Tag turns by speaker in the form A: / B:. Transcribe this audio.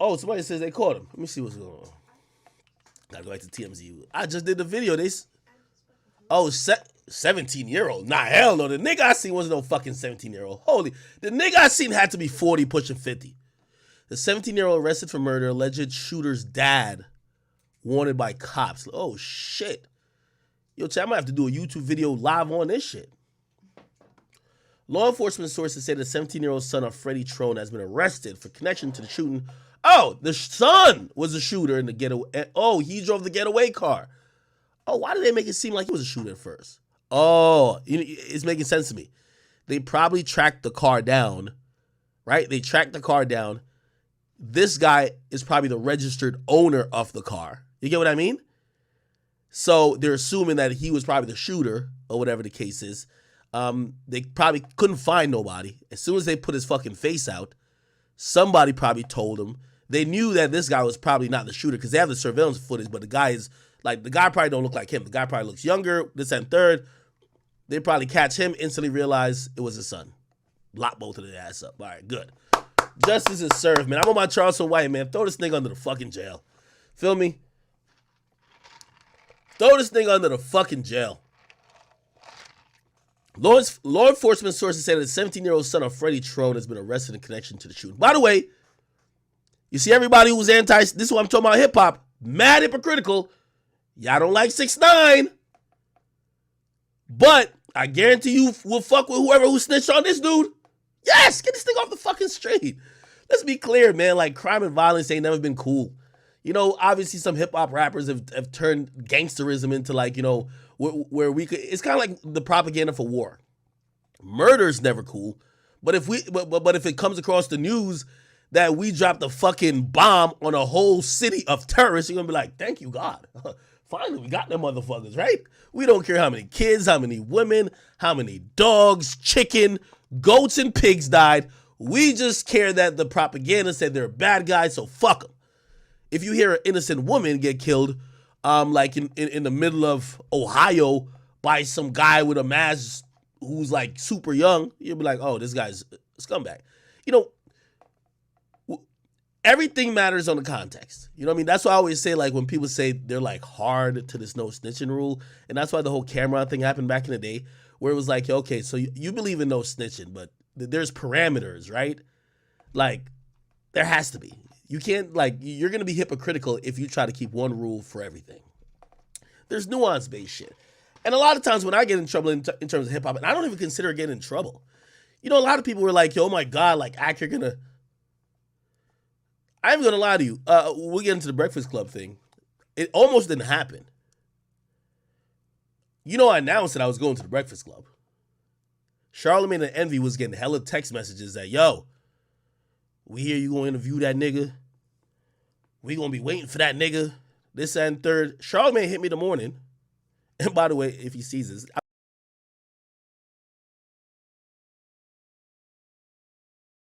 A: Oh, somebody says they caught him. Let me see what's going on. Gotta go back to TMZ. I just did the video. 17-year-old. Nah, hell no. The nigga I seen wasn't no fucking 17-year-old. Holy. The nigga I seen had to be 40, pushing 50. The 17-year-old arrested for murder. Alleged shooter's dad wanted by cops. Oh, shit. Yo, chat, I might have to do a YouTube video live on this shit. Law enforcement sources say the 17-year-old son of Freddie Trone has been arrested for connection to the shooting. Oh, the son was a shooter in the getaway. Oh, he drove the getaway car. Oh, why did they make it seem like he was a shooter at first? Oh, it's making sense to me. They probably tracked the car down, right? They tracked the car down. This guy is probably the registered owner of the car. You get what I mean? So they're assuming that he was probably the shooter or whatever the case is. They probably couldn't find nobody. As soon as they put his fucking face out, somebody probably told him. They knew that this guy was probably not the shooter because they have the surveillance footage, but the guy probably don't look like him. The guy probably looks younger, this and third. They probably catch him, instantly realize it was his son. Lock both of their ass up. All right, good. Justice is served, man. I'm on my Charleston White, man. Throw this nigga under the fucking jail. Feel me? Throw this nigga under the fucking jail. Law enforcement sources say that the 17-year-old son of Freddie Trone has been arrested in connection to the shooting. By the way, you see everybody who's this is what I'm talking about, hip-hop, mad hypocritical. Y'all don't like 6ix9ine. But I guarantee you will fuck with whoever who snitched on this dude. Yes, get this thing off the fucking street. Let's be clear, man. Like, crime and violence ain't never been cool. You know, obviously some hip-hop rappers have turned gangsterism into, like, you know, where we could, it's kind of like the propaganda for war. Murder's never cool, but if it comes across the news that we dropped a fucking bomb on a whole city of terrorists, you're gonna be like, thank you, God. Finally, we got them motherfuckers, right? We don't care how many kids, how many women, how many dogs, chicken, goats, and pigs died. We just care that the propaganda said they're bad guys, so fuck them. If you hear an innocent woman get killed, like in the middle of Ohio by some guy with a mask who's like super young, you'll be like, oh, this guy's a scumbag. You know, everything matters on the context. You know what I mean? That's why I always say, like, when people say they're like hard to this no snitching rule, and that's why the whole Cameron thing happened back in the day, where it was like, okay, so you believe in no snitching, but there's parameters, right? Like, there has to be. You can't, like, you're going to be hypocritical if you try to keep one rule for everything. There's nuance-based shit. And a lot of times when I get in trouble in terms of hip-hop, and I don't even consider getting in trouble. You know, a lot of people were like, yo, oh my God, like, Ack, you're going to... I'm going to lie to you. We'll get into the Breakfast Club thing. It almost didn't happen. You know, I announced that I was going to the Breakfast Club. Charlamagne and Envy was getting hella text messages that, yo, we hear you going to interview that nigga. We going to be waiting for that nigga. This and third. Charlamagne hit me the morning. And by the way, if he sees this,